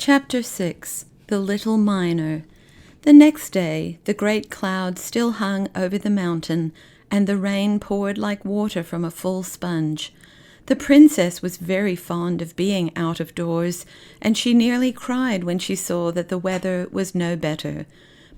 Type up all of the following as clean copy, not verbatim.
Chapter 6. The Little Miner. The next day, the great cloud still hung over the mountain, and the rain poured like water from a full sponge. The princess was very fond of being out of doors, and she nearly cried when she saw that the weather was no better.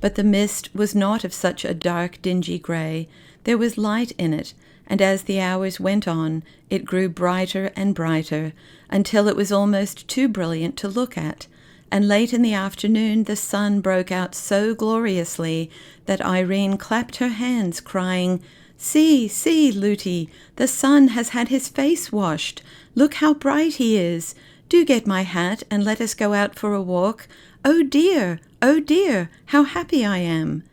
But the mist was not of such a dark, dingy grey. There was light in it, and as the hours went on, it grew brighter and brighter, until it was almost too brilliant to look at. And late in the afternoon the sun broke out so gloriously that Irene clapped her hands, crying, "See, see, Lootie, the sun has had his face washed. Look how bright he is. Do get my hat and let us go out for a walk. Oh dear, how happy I am."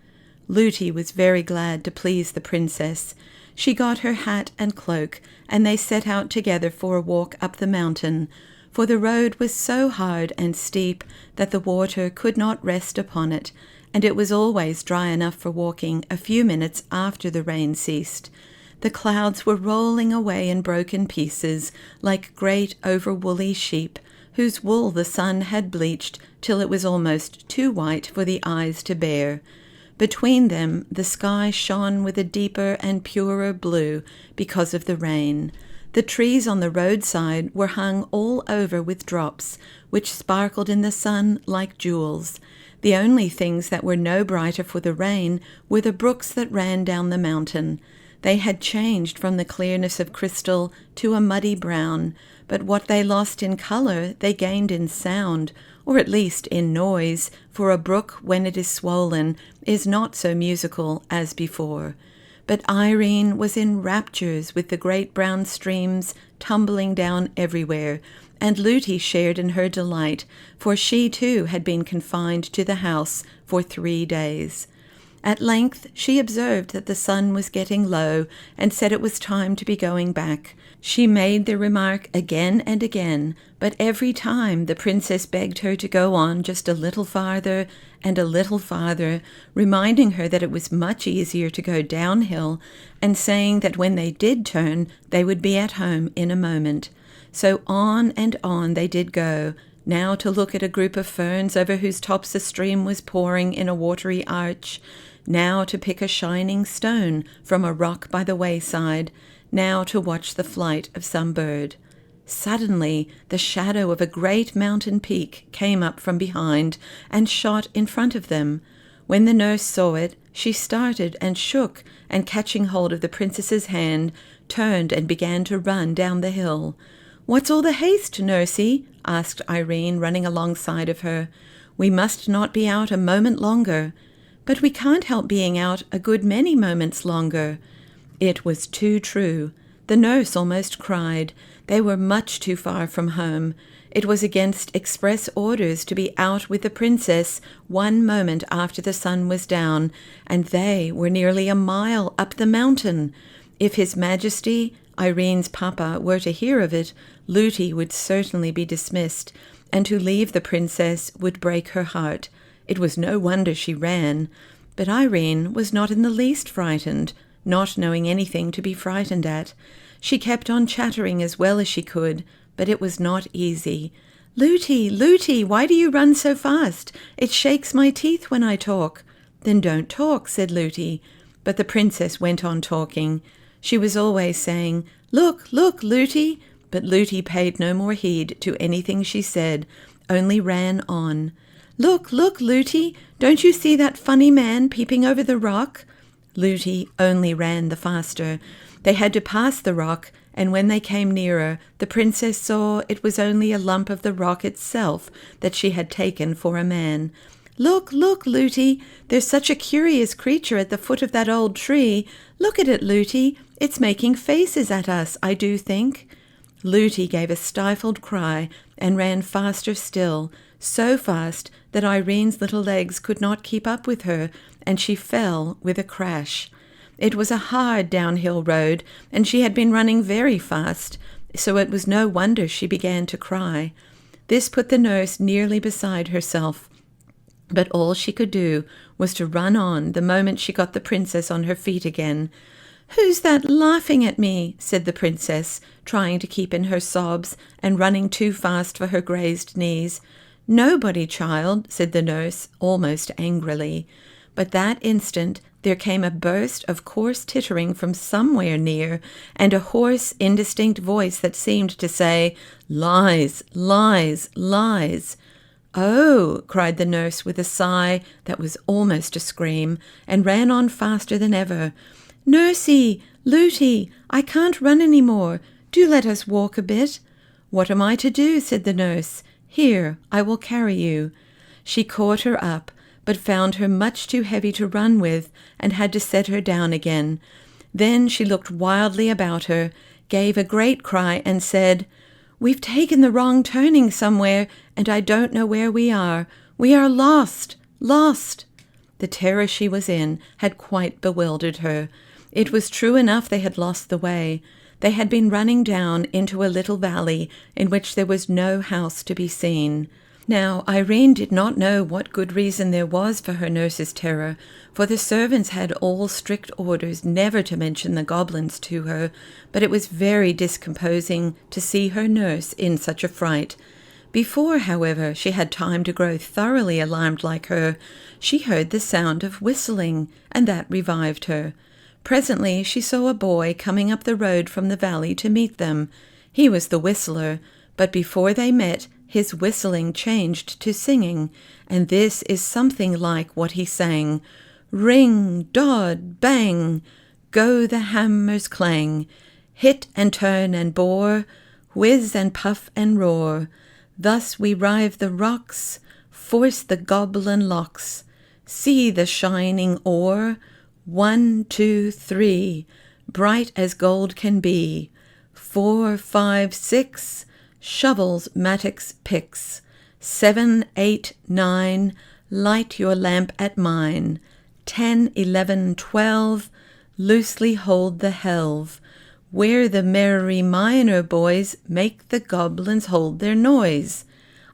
Lootie was very glad to please the princess. She got her hat and cloak, and they set out together for a walk up the mountain, for the road was so hard and steep that the water could not rest upon it, and it was always dry enough for walking a few minutes after the rain ceased. The clouds were rolling away in broken pieces, like great over-woolly sheep, whose wool the sun had bleached till it was almost too white for the eyes to bear. Between them the sky shone with a deeper and purer blue because of the rain. The trees on the roadside were hung all over with drops, which sparkled in the sun like jewels. The only things that were no brighter for the rain were the brooks that ran down the mountain. They had changed from the clearness of crystal to a muddy brown, but what they lost in colour they gained in sound, or at least in noise, for a brook, when it is swollen, is not so musical as before. But Irene was in raptures with the great brown streams tumbling down everywhere, and Lootie shared in her delight, for she too had been confined to the house for 3 days. At length she observed that the sun was getting low, and said it was time to be going back. She made the remark again and again, but every time the princess begged her to go on just a little farther and a little farther, reminding her that it was much easier to go downhill, and saying that when they did turn, they would be at home in a moment. So on and on they did go, now to look at a group of ferns over whose tops a stream was pouring in a watery arch, now to pick a shining stone from a rock by the wayside, now to watch the flight of some bird. Suddenly the shadow of a great mountain peak came up from behind and shot in front of them. When the nurse saw it, she started and shook, and catching hold of the princess's hand, turned and began to run down the hill. "What's all the haste, nursie?" asked Irene, running alongside of her. "We must not be out a moment longer." "But we can't help being out a good many moments longer." It was too true. The nurse almost cried. They were much too far from home. It was against express orders to be out with the princess 1 moment after the sun was down, and they were nearly a mile up the mountain. If His Majesty, Irene's papa, were to hear of it, Lootie would certainly be dismissed, and to leave the princess would break her heart. It was no wonder she ran. But Irene was not in the least frightened, not knowing anything to be frightened at. She kept on chattering as well as she could, but it was not easy. "Lootie, Lootie, why do you run so fast? It shakes my teeth when I talk." "Then don't talk," said Lootie. But the princess went on talking. She was always saying, "Look, look, Lootie," but Lootie paid no more heed to anything she said, only ran on. "Look, look, Lootie, don't you see that funny man peeping over the rock?" Lootie only ran the faster. They had to pass the rock, and when they came nearer, the princess saw it was only a lump of the rock itself that she had taken for a man. "Look, look, Lootie, there's such a curious creature at the foot of that old tree. Look at it, Lootie, it's making faces at us, I do think." Lootie gave a stifled cry and ran faster still, so fast that Irene's little legs could not keep up with her, and she fell with a crash. It was a hard downhill road, and she had been running very fast, so it was no wonder she began to cry. This put the nurse nearly beside herself, but all she could do was to run on the moment she got the princess on her feet again. "Who's that laughing at me?" said the princess, trying to keep in her sobs and running too fast for her grazed knees. "Nobody, child," said the nurse, almost angrily. But that instant there came a burst of coarse tittering from somewhere near, and a hoarse, indistinct voice that seemed to say, "Lies, lies, lies." "Oh!" cried the nurse with a sigh that was almost a scream, and ran on faster than ever. "Nursey, Looty, I can't run any more. Do let us walk a bit." "What am I to do?" said the nurse. "Here, I will carry you." She caught her up, but found her much too heavy to run with, and had to set her down again. Then she looked wildly about her, gave a great cry, and said, "We've taken the wrong turning somewhere, and I don't know where we are. We are lost, lost." The terror she was in had quite bewildered her. It was true enough they had lost the way. They had been running down into a little valley in which there was no house to be seen. Now, Irene did not know what good reason there was for her nurse's terror, for the servants had all strict orders never to mention the goblins to her, but it was very discomposing to see her nurse in such a fright. Before, however, she had time to grow thoroughly alarmed like her, she heard the sound of whistling, and that revived her. Presently she saw a boy coming up the road from the valley to meet them. He was the whistler, but before they met, his whistling changed to singing, and this is something like what he sang. "Ring, dod, bang, go the hammers clang, hit and turn and bore, whiz and puff and roar. Thus we rive the rocks, force the goblin locks, see the shining ore, 1, 2, 3, bright as gold can be, 4, 5, 6, shovels, mattocks, picks, 7, 8, 9, light your lamp at mine, 10, 11, 12, loosely hold the helve, where the merry miner boys make the goblins hold their noise."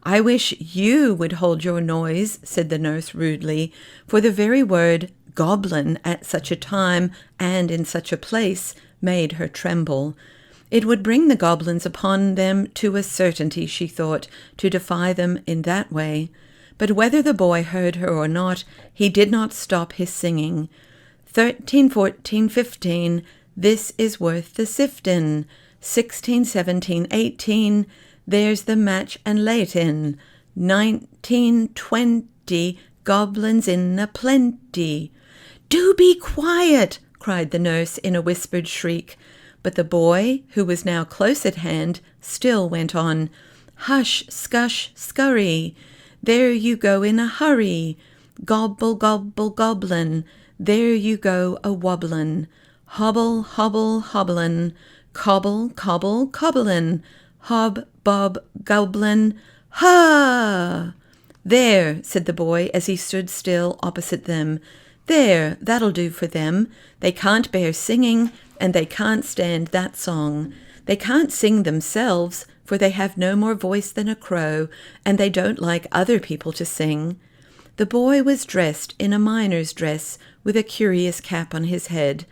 "I wish you would hold your noise," said the nurse rudely, for the very word goblin at such a time and in such a place made her tremble. It would bring the goblins upon them to a certainty, she thought, to defy them in that way. But whether the boy heard her or not, he did not stop his singing. 13, 14, 15, this is worth the siftin'. 16, 17, 18, there's the match and lay it in. 19, 20, goblins in a plenty. "Do be quiet!" cried the nurse in a whispered shriek. But the boy, who was now close at hand, still went on. "Hush, scush, scurry, there you go in a hurry. Gobble, gobble, goblin, there you go a-wobblin'. Hobble, hobble, hobblin', cobble, cobble, cobblin', hob, bob, goblin, ha!" "There," said the boy as he stood still opposite them. "There, that'll do for them. They can't bear singing, and they can't stand that song. They can't sing themselves, for they have no more voice than a crow, and they don't like other people to sing." The boy was dressed in a miner's dress, with a curious cap on his head.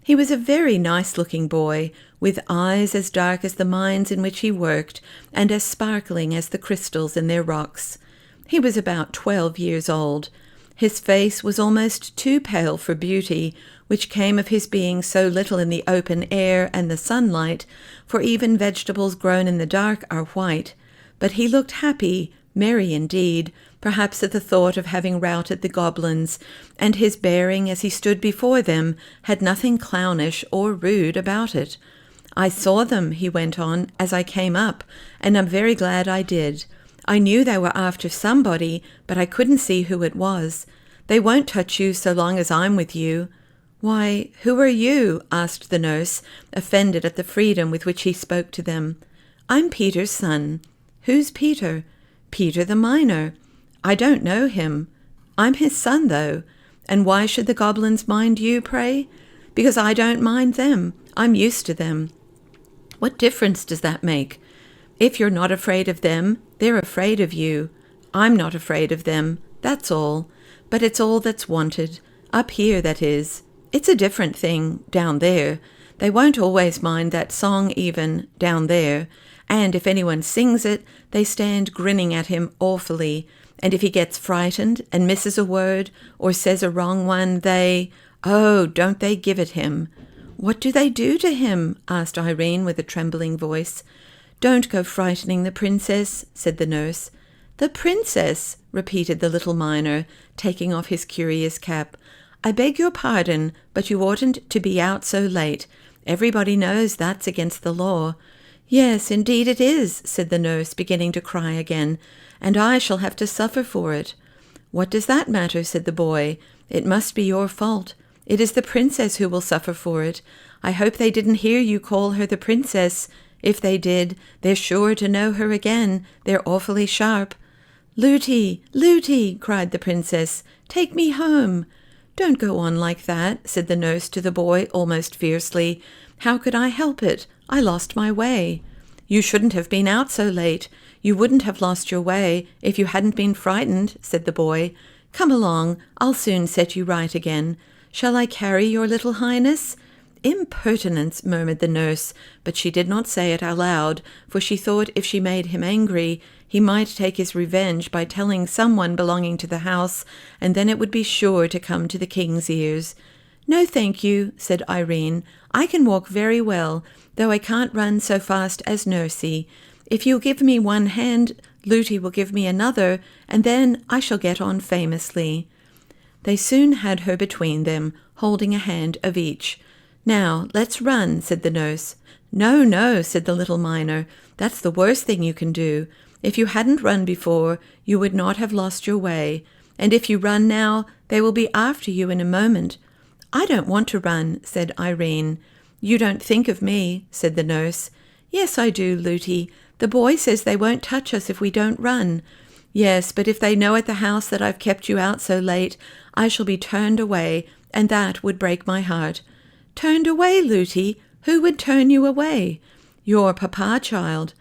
He was a very nice-looking boy, with eyes as dark as the mines in which he worked, and as sparkling as the crystals in their rocks. He was about 12 years old. His face was almost too pale for beauty, which came of his being so little in the open air and the sunlight, for even vegetables grown in the dark are white. But he looked happy, merry indeed, perhaps at the thought of having routed the goblins, and his bearing as he stood before them had nothing clownish or rude about it. "I saw them," he went on, "as I came up, and I'm very glad I did. I knew they were after somebody, but I couldn't see who it was. They won't touch you so long as I'm with you." "Why, who are you?" asked the nurse, offended at the freedom with which he spoke to them. "I'm Peter's son." "Who's Peter?" "Peter the miner." "I don't know him." "I'm his son, though." "And why should the goblins mind you, pray?" "Because I don't mind them. I'm used to them." "What difference does that make? If you're not afraid of them, they're afraid of you. I'm not afraid of them, that's all. But it's all that's wanted. Up here, that is. It's a different thing, down there. They won't always mind that song even, down there. And if anyone sings it, they stand grinning at him awfully. And if he gets frightened and misses a word or says a wrong one, don't they give it him? What do they do to him? Asked Irene with a trembling voice. Don't go frightening the princess, said the nurse. The princess, repeated the little miner, taking off his curious cap. I beg your pardon, but you oughtn't to be out so late. Everybody knows that's against the law. Yes, indeed it is, said the nurse, beginning to cry again, and I shall have to suffer for it. What does that matter, said the boy. It must be your fault. It is the princess who will suffer for it. I hope they didn't hear you call her the princess. If they did, they're sure to know her again. They're awfully sharp. Looty, Looty, cried the princess, take me home. Don't go on like that, said the nurse to the boy almost fiercely. How could I help it? I lost my way. You shouldn't have been out so late. You wouldn't have lost your way if you hadn't been frightened, said the boy. Come along, I'll soon set you right again. Shall I carry your little highness? Impertinence, murmured the nurse, but she did not say it aloud, for she thought if she made him angry, he might take his revenge by telling someone belonging to the house, and then it would be sure to come to the king's ears. No, thank you, said Irene. I can walk very well, though I can't run so fast as Nursey. If you'll give me one hand, Looty will give me another, and then I shall get on famously. They soon had her between them, holding a hand of each. Now, let's run, said the nurse. No, no, said the little miner. That's the worst thing you can do. If you hadn't run before, you would not have lost your way. And if you run now, they will be after you in a moment. I don't want to run, said Irene. You don't think of me, said the nurse. Yes, I do, Looty. The boy says they won't touch us if we don't run. Yes, but if they know at the house that I've kept you out so late, I shall be turned away, and that would break my heart. Turned away, Looty? Who would turn you away? Your papa, child.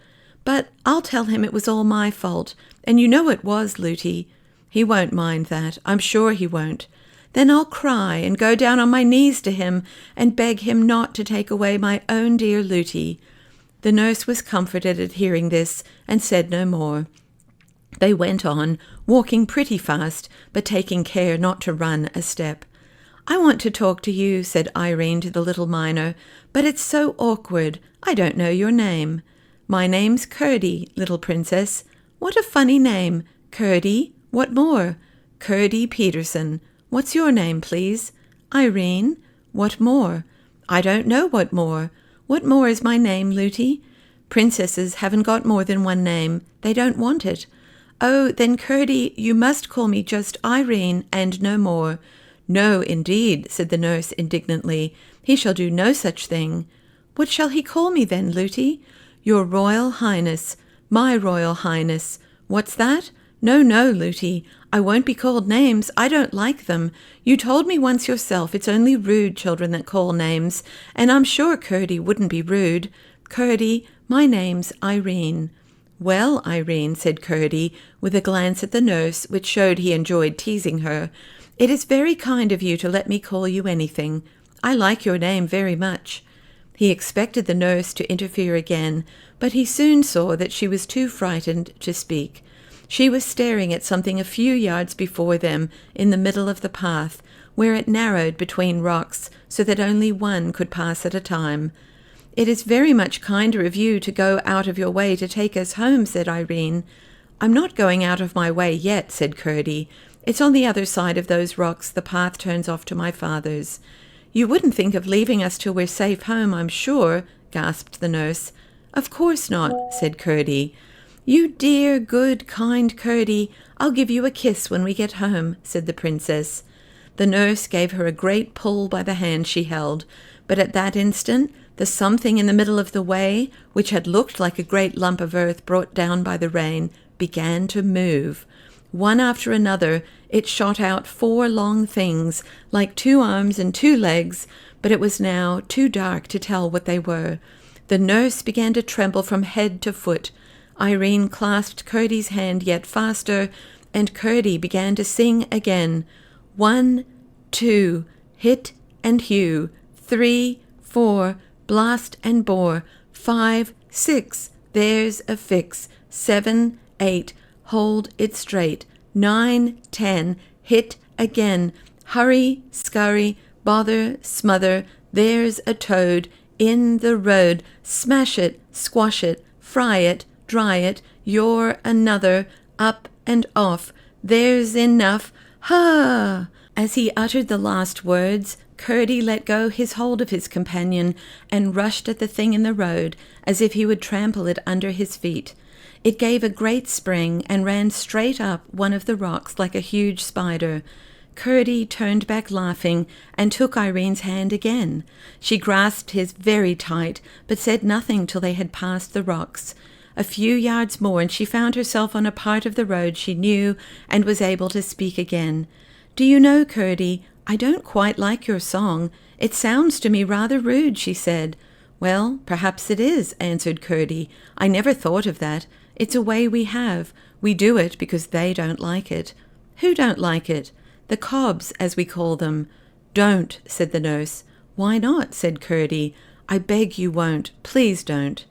But I'll tell him it was all my fault, and you know it was, Looty. He won't mind that, I'm sure he won't. Then I'll cry and go down on my knees to him and beg him not to take away my own dear Looty. The nurse was comforted at hearing this and said no more. They went on, walking pretty fast, but taking care not to run a step. I want to talk to you, said Irene to the little miner, but it's so awkward. I don't know your name. My name's Curdie, little princess. What a funny name. Curdie? What more? Curdie Peterson. What's your name, please? Irene. What more? I don't know what more. What more is my name, Looty? Princesses haven't got more than one name. They don't want it. Oh, then, Curdie, you must call me just Irene and no more. No, indeed, said the nurse indignantly. He shall do no such thing. What shall he call me then, Looty? Your Royal Highness. My Royal Highness. What's that? No, no, Looty. I won't be called names. I don't like them. You told me once yourself it's only rude children that call names, and I'm sure Curdie wouldn't be rude. Curdie, my name's Irene. Well, Irene, said Curdie, with a glance at the nurse which showed he enjoyed teasing her, it is very kind of you to let me call you anything. I like your name very much. He expected the nurse to interfere again, but he soon saw that she was too frightened to speak. She was staring at something a few yards before them in the middle of the path, where it narrowed between rocks so that only one could pass at a time. It is very much kinder of you to go out of your way to take us home, said Irene. I'm not going out of my way yet, said Curdie. It's on the other side of those rocks the path turns off to my father's. You wouldn't think of leaving us till we're safe home, I'm sure, gasped the nurse. Of course not, said Curdie. You dear, good, kind Curdie, I'll give you a kiss when we get home, said the princess. The nurse gave her a great pull by the hand she held, but at that instant the something in the middle of the way, which had looked like a great lump of earth brought down by the rain, began to move. One after another, it shot out 4 long things, like 2 arms and 2 legs, but it was now too dark to tell what they were. The nurse began to tremble from head to foot. Irene clasped Curdie's hand yet faster, and Curdie began to sing again. 1, 2, hit and hew. 3, 4, blast and bore. 5, 6, There's a fix. 7, 8, hold it straight. 9, 10, hit again. Hurry, scurry, bother, smother. There's a toad in the road. Smash it, squash it, fry it, dry it. You're another. Up and off. There's enough. Ha! As he uttered the last words, Curdie let go his hold of his companion and rushed at the thing in the road as if he would trample it under his feet. It gave a great spring and ran straight up one of the rocks like a huge spider. Curdie turned back laughing and took Irene's hand again. She grasped his very tight, but said nothing till they had passed the rocks. A few yards more and she found herself on a part of the road she knew and was able to speak again. "Do you know, Curdie, I don't quite like your song. It sounds to me rather rude," she said. "Well, perhaps it is," answered Curdie. "I never thought of that. It's a way we have. We do it because they don't like it." "Who don't like it?" "The cobs, as we call them." "Don't," said the nurse. "Why not?" said Curdie. "I beg you won't. Please don't."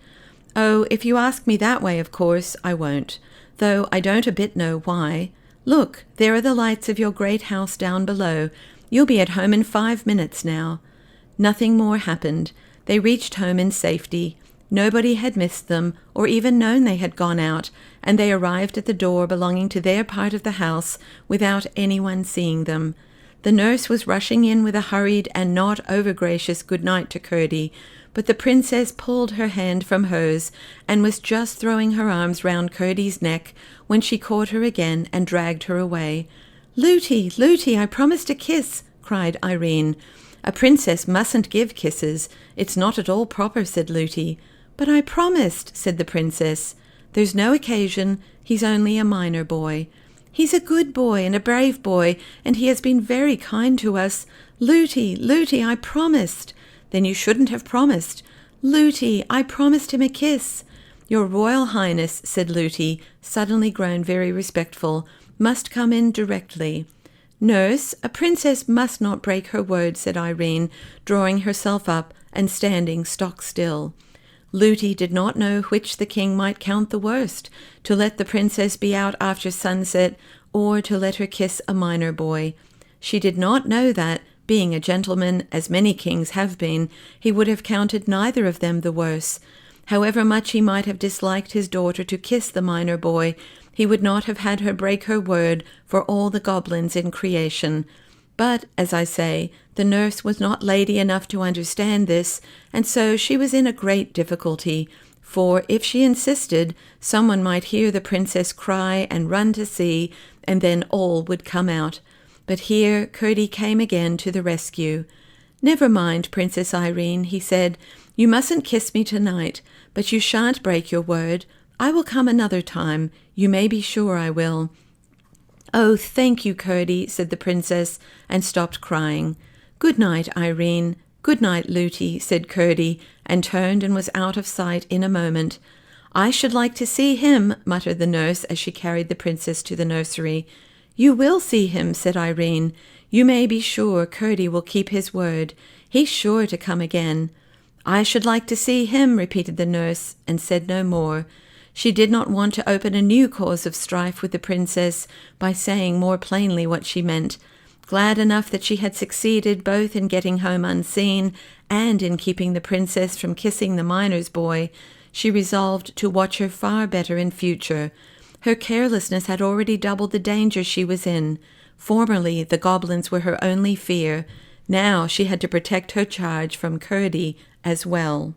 "Oh, if you ask me that way, of course, I won't. Though I don't a bit know why. Look, there are the lights of your great house down below. You'll be at home in 5 minutes now." Nothing more happened. They reached home in safety. Nobody had missed them, or even known they had gone out, and they arrived at the door belonging to their part of the house without anyone seeing them. The nurse was rushing in with a hurried and not over-gracious good night to Curdie, but the princess pulled her hand from hers and was just throwing her arms round Curdie's neck when she caught her again and dragged her away. "Lootie, Lootie, I promised a kiss," cried Irene. "A princess mustn't give kisses. It's not at all proper," said Lootie. "But I promised," said the princess. "There's no occasion. He's only a minor boy." "He's a good boy and a brave boy, and he has been very kind to us. Lootie, Lootie, I promised." "Then you shouldn't have promised." "Lootie, I promised him a kiss." "Your Royal Highness," said Lootie, suddenly grown very respectful, "must come in directly." "Nurse, a princess must not break her word," said Irene, drawing herself up and standing stock still. Lootie did not know which the king might count the worst, to let the princess be out after sunset or to let her kiss a minor boy. She did not know that, being a gentleman, as many kings have been, he would have counted neither of them the worse. However much he might have disliked his daughter to kiss the minor boy, he would not have had her break her word for all the goblins in creation. But, as I say, the nurse was not lady enough to understand this, and so she was in a great difficulty, for if she insisted, someone might hear the princess cry and run to see, and then all would come out. But here Curdie came again to the rescue. "Never mind, Princess Irene," he said. "You mustn't kiss me tonight, but you shan't break your word. I will come another time. You may be sure I will." "Oh, thank you, Curdie," said the princess, and stopped crying. "Good night, Irene." "Good night, Lootie," said Curdie, and turned and was out of sight in a moment. "I should like to see him," muttered the nurse as she carried the princess to the nursery. "You will see him," said Irene. "You may be sure Curdie will keep his word. He's sure to come again." "I should like to see him," repeated the nurse, and said no more. She did not want to open a new cause of strife with the princess by saying more plainly what she meant. Glad enough that she had succeeded both in getting home unseen and in keeping the princess from kissing the miner's boy, she resolved to watch her far better in future. Her carelessness had already doubled the danger she was in. Formerly the goblins were her only fear. Now she had to protect her charge from Curdie as well.